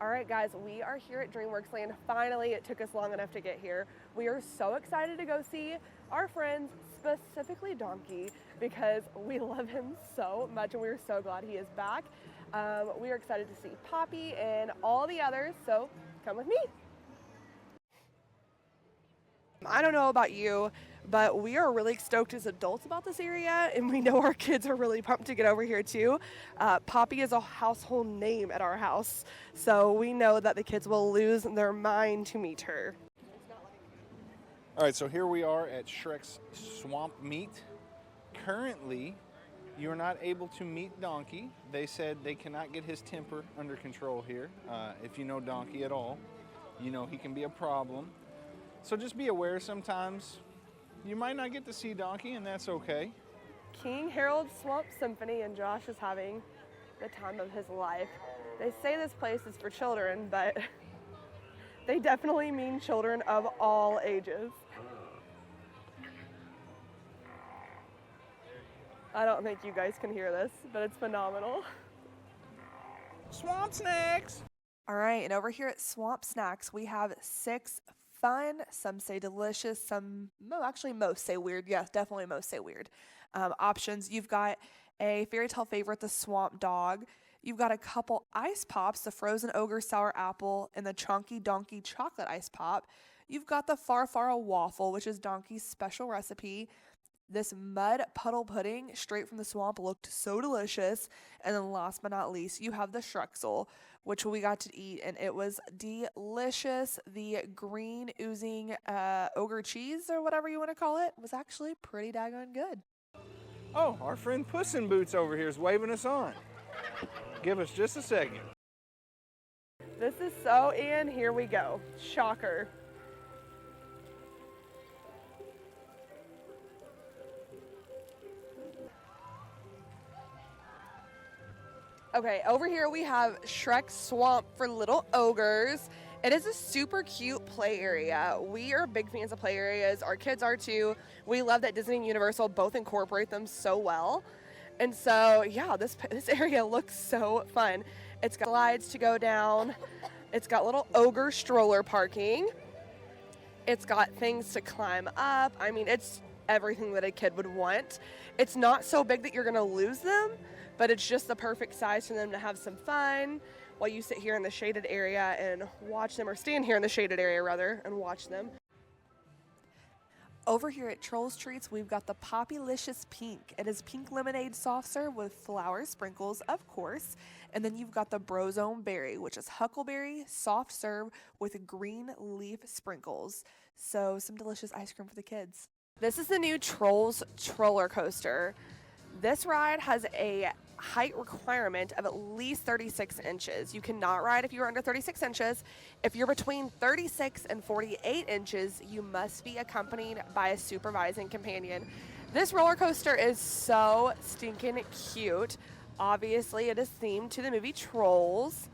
All right, guys, we are here at DreamWorks Land. Finally, it took us long enough to get here. We are so excited to go see our friends, specifically Donkey, because we love him so much and we're so glad he is back. We are excited to see Poppy and all the others, so come with me. I don't know about you, but we are really stoked as adults about this area, and we know our kids are really pumped to get over here too. Poppy is a household name at our house, so we know that the kids will lose their mind to meet her. All right, so here we are at Shrek's Swamp Meet. Currently, you're not able to meet Donkey. They said they cannot get his temper under control here. If you know Donkey at all, you know he can be a problem. So just be aware sometimes you might not get to see Donkey, and that's okay. King Harold's Swamp Symphony, and Josh is having the time of his life. They say this place is for children, but they definitely mean children of all ages. I don't think you guys can hear this, but it's phenomenal. Swamp Snacks! All right, and over here at Swamp Snacks, we have 6 fun, some say delicious, most say weird. Yes, definitely most say weird options. You've got a fairy tale favorite, the Swamp Dog. You've got a couple ice pops, the Frozen Ogre Sour Apple and the Chonky Donkey Chocolate Ice Pop. You've got the Farfara Waffle, which is Donkey's special recipe. This mud puddle pudding straight from the swamp looked so delicious. And then last but not least, you have the Shreksel, which we got to eat, and it was delicious. The green oozing ogre cheese, or whatever you want to call it, was actually pretty daggone good. Oh, our friend Puss in Boots over here is waving us on. Give us just a second. This is so in. Here we go. Shocker. Okay, over here we have Shrek's Swamp for Little Ogres. It is a super cute play area. We are big fans of play areas. Our kids are too. We love that Disney and Universal both incorporate them so well. And so, yeah, this area looks so fun. It's got slides to go down. It's got little ogre stroller parking. It's got things to climb up. I mean, it's everything that a kid would want. It's not so big that you're gonna lose them, but it's just the perfect size for them to have some fun while you sit here in the shaded area and watch them, or stand here in the shaded area rather, and watch them. Over here at Trolls Treats, we've got the Poppylicious Pink. It is pink lemonade soft serve with flower sprinkles, of course. And then you've got the Brozone Berry, which is huckleberry soft serve with green leaf sprinkles. So some delicious ice cream for the kids. This is the new Trolls Trollercoaster. This ride has a height requirement of at least 36 inches. You cannot ride if you're under 36 inches. If you're between 36 and 48 inches, you must be accompanied by a supervising companion. This roller coaster is so stinking cute. Obviously, it is themed to the movie Trolls.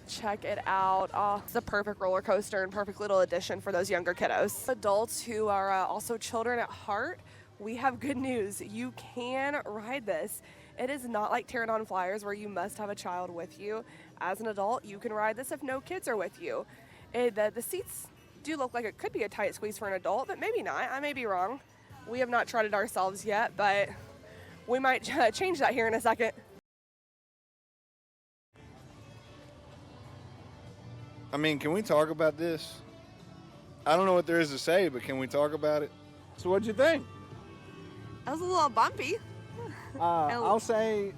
Check it out. Oh, it's a perfect roller coaster and perfect little addition for those younger kiddos. Adults who are also children at heart, we have good news. You can ride this. It is not like Pterodon Flyers where you must have a child with you. As an adult, you can ride this if no kids are with you. The seats do look like it could be a tight squeeze for an adult, but maybe not. I may be wrong. We have not tried it ourselves yet, but we might change that here in a second. I mean, can we talk about this? I don't know what there is to say, but can we talk about it? So what'd you think? That was a little bumpy. I'll say,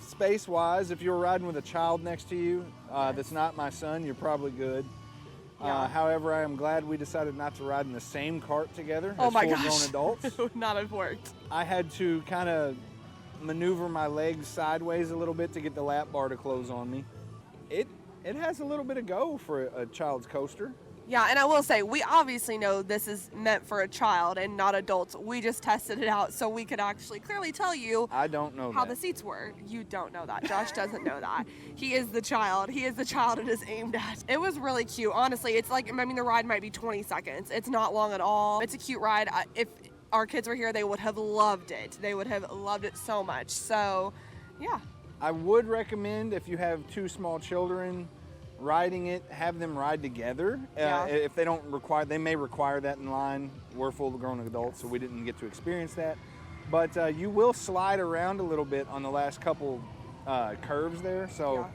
space-wise, if you're riding with a child next to you, that's not my son, you're probably good. Yeah. However, I am glad we decided not to ride in the same cart together as full-grown adults. It would not have worked. I had to kind of maneuver my legs sideways a little bit to get the lap bar to close on me. It has a little bit of go for a child's coaster. Yeah, and I will say, we obviously know this is meant for a child and not adults. We just tested it out so we could actually clearly tell you I don't know how that. the seats were. You don't know that. Josh doesn't know that. He is the child. He is the child it is aimed at. It was really cute. Honestly, it's like, I mean, the ride might be 20 seconds. It's not long at all. It's a cute ride. If our kids were here, they would have loved it. They would have loved it so much. So, yeah. I would recommend, if you have 2 small children, riding it, have them ride together. If they don't require, they may require that in line. We're full-grown adults, so we didn't get to experience that. But you will slide around a little bit on the last couple curves there, so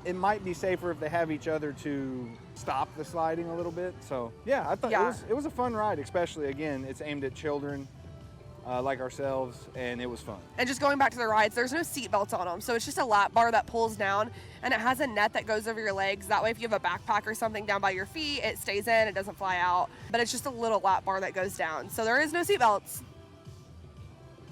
it might be safer if they have each other to stop the sliding a little bit. So yeah, I thought it was a fun ride, especially, again, it's aimed at children like ourselves, and it was fun. And just going back to the rides, there's no seat belts on them, so it's just a lap bar that pulls down, and it has a net that goes over your legs. That way, if you have a backpack or something down by your feet, it stays in, it doesn't fly out. But it's just a little lap bar that goes down, so there is no seat belts.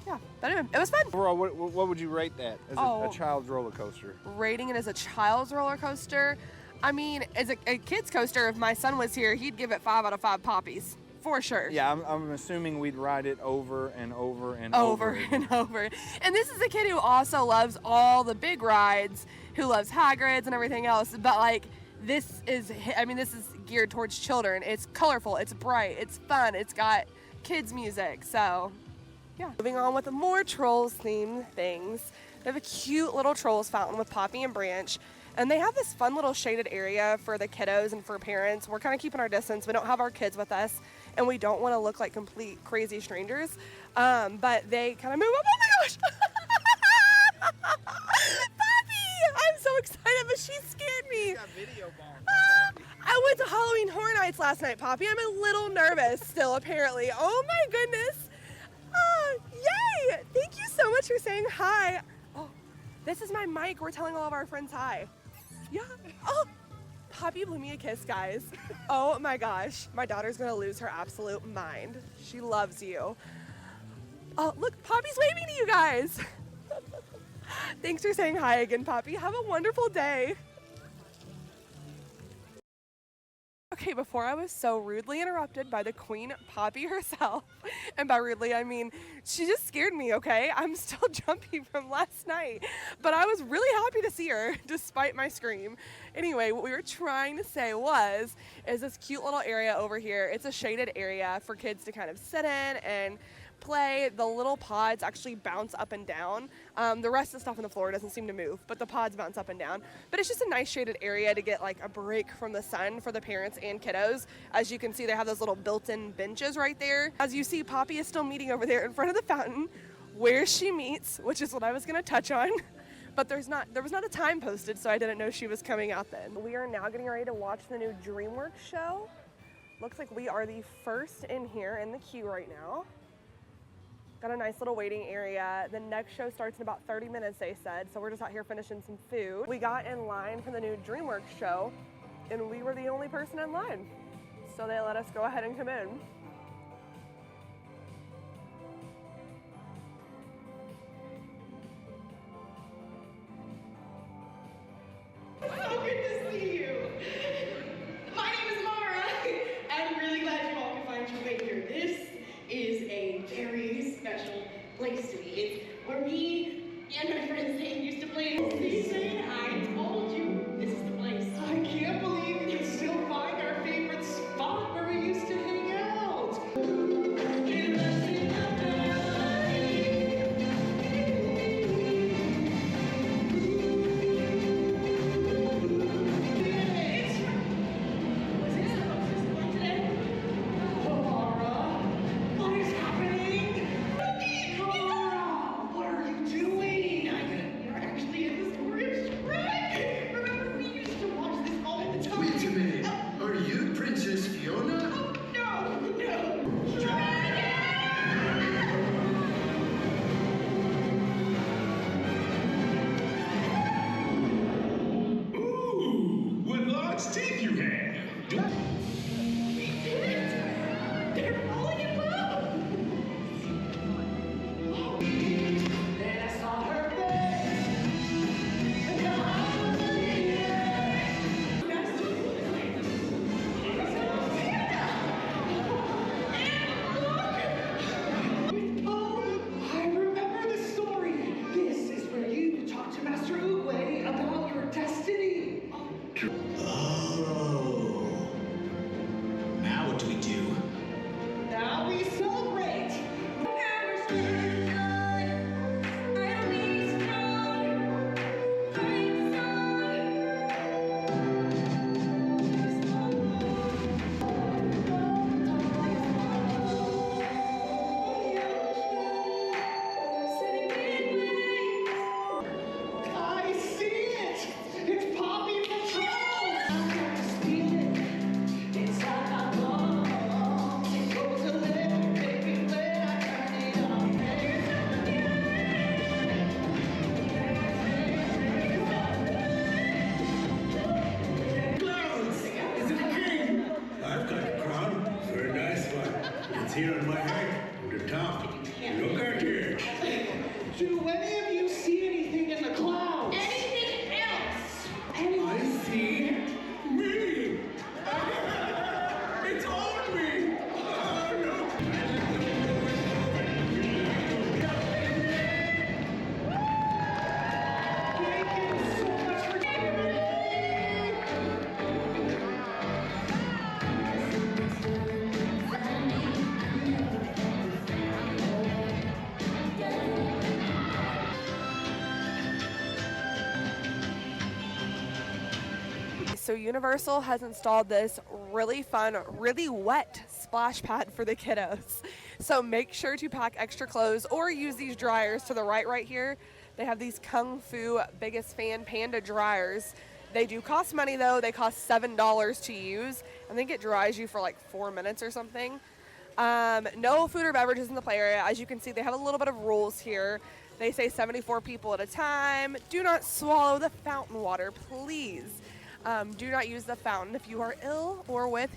Yeah, but anyway, it was fun. Overall, what would you rate that as a child's roller coaster? Rating it as a child's roller coaster? I mean, as a kid's coaster, if my son was here, he'd give it 5 out of 5 poppies. For sure. Yeah, I'm assuming we'd ride it over and over and over. And over. And this is a kid who also loves all the big rides, who loves Hagrid's and everything else. But like, this is geared towards children. It's colorful, it's bright, it's fun, it's got kids music. So, yeah. Moving on with the more Trolls themed things. They have a cute little Trolls fountain with Poppy and Branch. And they have this fun little shaded area for the kiddos and for parents. We're kind of keeping our distance. We don't have our kids with us, and we don't want to look like complete crazy strangers. But they kind of move up. Oh my gosh! Poppy! I'm so excited, but she scared me. You got video bombed. I went to Halloween Horror Nights last night, Poppy. I'm a little nervous still, apparently. Oh my goodness. Yay! Thank you so much for saying hi. Oh, this is my mic. We're telling all of our friends hi. Yeah. Oh, Poppy blew me a kiss, guys. Oh my gosh. My daughter's gonna lose her absolute mind. She loves you. Oh, look, Poppy's waving to you guys. Thanks for saying hi again, Poppy. Have a wonderful day. Okay, before I was so rudely interrupted by the Queen Poppy herself, and by rudely I mean she just scared me, okay? I'm still jumpy from last night, but I was really happy to see her despite my scream. Anyway, what we were trying to say is this cute little area over here. It's a shaded area for kids to kind of sit in and play. The little pods actually bounce up and down. The rest of the stuff on the floor doesn't seem to move, but the pods bounce up and down. But it's just a nice shaded area to get like a break from the sun for the parents and kiddos. As you can see, they have those little built-in benches right there. As you see, Poppy is still meeting over there in front of the fountain where she meets, which is what I was gonna touch on. But there was not a time posted, so I didn't know she was coming out then. We are now getting ready to watch the new DreamWorks show. Looks like we are the first in here in the queue right now. Got a nice little waiting area. The next show starts in about 30 minutes, they said, so we're just out here finishing some food. We got in line for the new DreamWorks show, and we were the only person in line. So they let us go ahead and come in. So good to see you. My name is Mara. I'm really glad you all could find your way here. This is a very special place to me. It's where me and my friend Zane used to play. See, Zane, I told you this is the place. I can't believe you can still find our favorite spot where we used to hang out. so Universal has installed this really fun, really wet splash pad for the kiddos. So make sure to pack extra clothes or use these dryers to the right here. They have these Kung Fu Biggest Fan Panda dryers. They do cost money though. They cost $7 to use. I think it dries you for like 4 minutes or something. No food or beverages in the play area. As you can see, they have a little bit of rules here. They say 74 people at a time. Do not swallow the fountain water, please. Do not use the fountain if you are ill or with,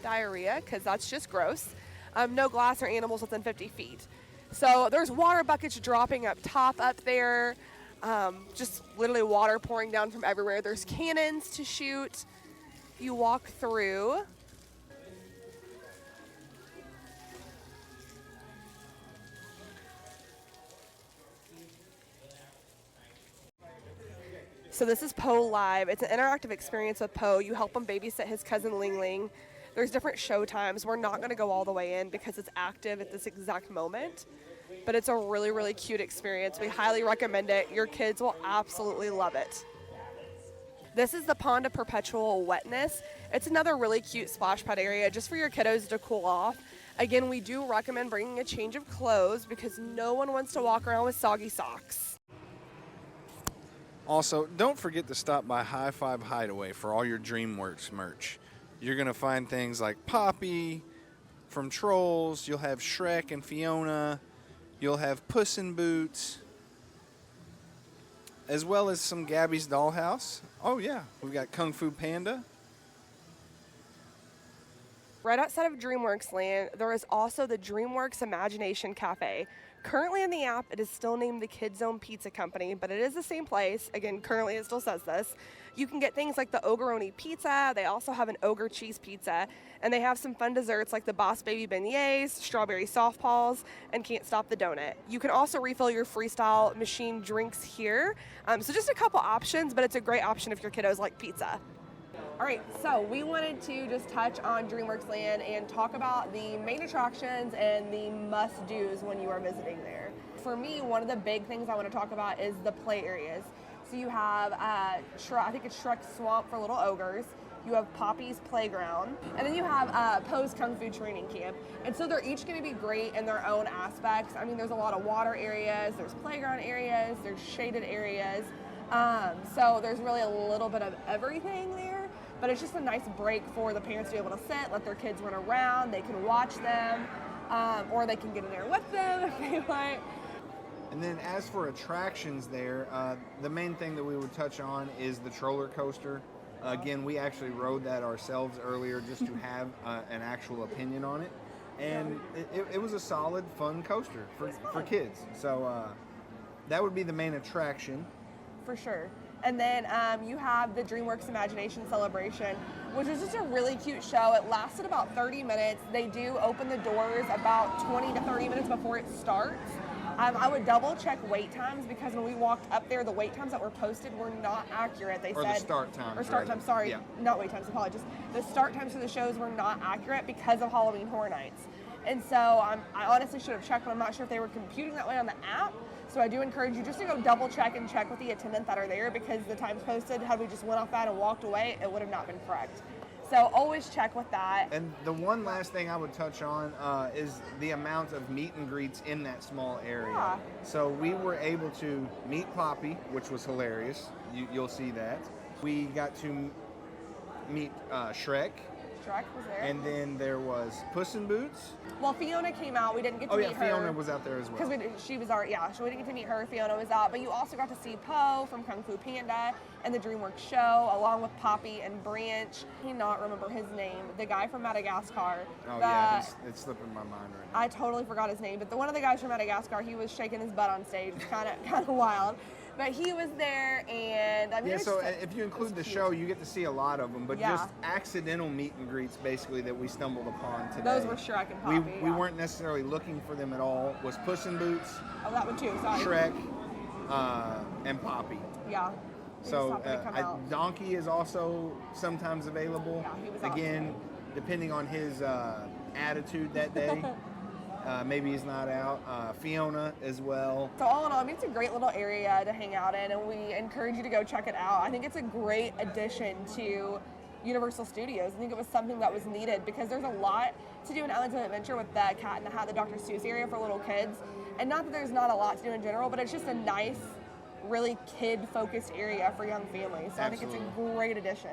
diarrhea, because that's just gross. No glass or animals within 50 feet. So there's water buckets dropping up top up there. Just literally water pouring down from everywhere. There's cannons to shoot. You walk through. So this is Poe Live. It's an interactive experience with Poe. You help him babysit his cousin Ling Ling. There's different show times. We're not going to go all the way in because it's active at this exact moment. But it's a really, really cute experience. We highly recommend it. Your kids will absolutely love it. This is the Pond of Perpetual Wetness. It's another really cute splash pad area just for your kiddos to cool off. Again, we do recommend bringing a change of clothes because no one wants to walk around with soggy socks. Also, don't forget to stop by High Five Hideaway for all your DreamWorks merch. You're going to find things like Poppy from Trolls. You'll have Shrek and Fiona. You'll have Puss in Boots. As well as some Gabby's Dollhouse. Oh, yeah. We've got Kung Fu Panda. Right outside of DreamWorks Land, there is also the DreamWorks Imagination Cafe. Currently in the app, it is still named the Kids Zone Pizza Company, but it is the same place. Again, currently it still says this. You can get things like the Ogreoni pizza. They also have an Ogre cheese pizza, and they have some fun desserts like the Boss Baby beignets, strawberry softballs, and Can't Stop the Donut. You can also refill your freestyle machine drinks here. So just a couple options, but it's a great option if your kiddos like pizza. All right, so we wanted to just touch on DreamWorks Land and talk about the main attractions and the must-dos when you are visiting there. For me, one of the big things I want to talk about is the play areas. So you have, I think it's Shrek Swamp for little ogres. You have Poppy's Playground, and then you have Poe's Kung Fu Training Camp. And so they're each going to be great in their own aspects. I mean, there's a lot of water areas, there's playground areas, there's shaded areas. So there's really a little bit of everything there. But it's just a nice break for the parents to be able to sit, let their kids run around, they can watch them, or they can get in there with them if they want. And then as for attractions there, the main thing that we would touch on is the Trollercoaster. Again, we actually rode that ourselves earlier just to have an actual opinion on it. And it was a solid, fun coaster for kids. So that would be the main attraction. For sure. And then you have the DreamWorks Imagination Celebration, which is just a really cute show. It lasted about 30 minutes. They do open the doors about 20 to 30 minutes before it starts. I would double check wait times because when we walked up there, the wait times that were posted were not accurate. They said the start times. Or start times, sorry. Yeah. Not wait times, apologies. The start times for the shows were not accurate because of Halloween Horror Nights. And so I honestly should have checked, but I'm not sure if they were computing that way on the app. So I do encourage you just to go double check and check with the attendant that are there because the times posted, had we just went off that and walked away, it would have not been correct. So always check with that. And the one last thing I would touch on is the amount of meet and greets in that small area. Yeah. So we were able to meet Poppy, which was hilarious. You'll see that. We got to meet Shrek. Shrek was there. And then there was Puss in Boots. Well, Fiona came out. We didn't get to meet her. Fiona was out there as well. Because she was our, so we didn't get to meet her. Fiona was out. But you also got to see Poe from Kung Fu Panda and the DreamWorks show, along with Poppy and Branch. I cannot remember his name. The guy from Madagascar. It's slipping my mind right now. I totally forgot his name. But one of the guys from Madagascar, he was shaking his butt on stage. Kind of wild. But he was there, and I mean, so if you include the show, you get to see a lot of them. But just accidental meet and greets, basically, that we stumbled upon today. Those were Shrek and Poppy. We weren't necessarily looking for them at all. Was Puss in Boots? Oh, that one too. Sorry. Shrek, and Poppy. Yeah. So Donkey is also sometimes available. Yeah, he was again, depending on his attitude that day. maybe is not out. Fiona as well. So all in all, I mean, it's a great little area to hang out in, and we encourage you to go check it out. I think it's a great addition to Universal Studios. I think it was something that was needed because there's a lot to do in Islands of Adventure with the Cat in the Hat, the Dr. Seuss area for little kids. And not that there's not a lot to do in general, but it's just a nice, really kid-focused area for young families. So I think it's a great addition.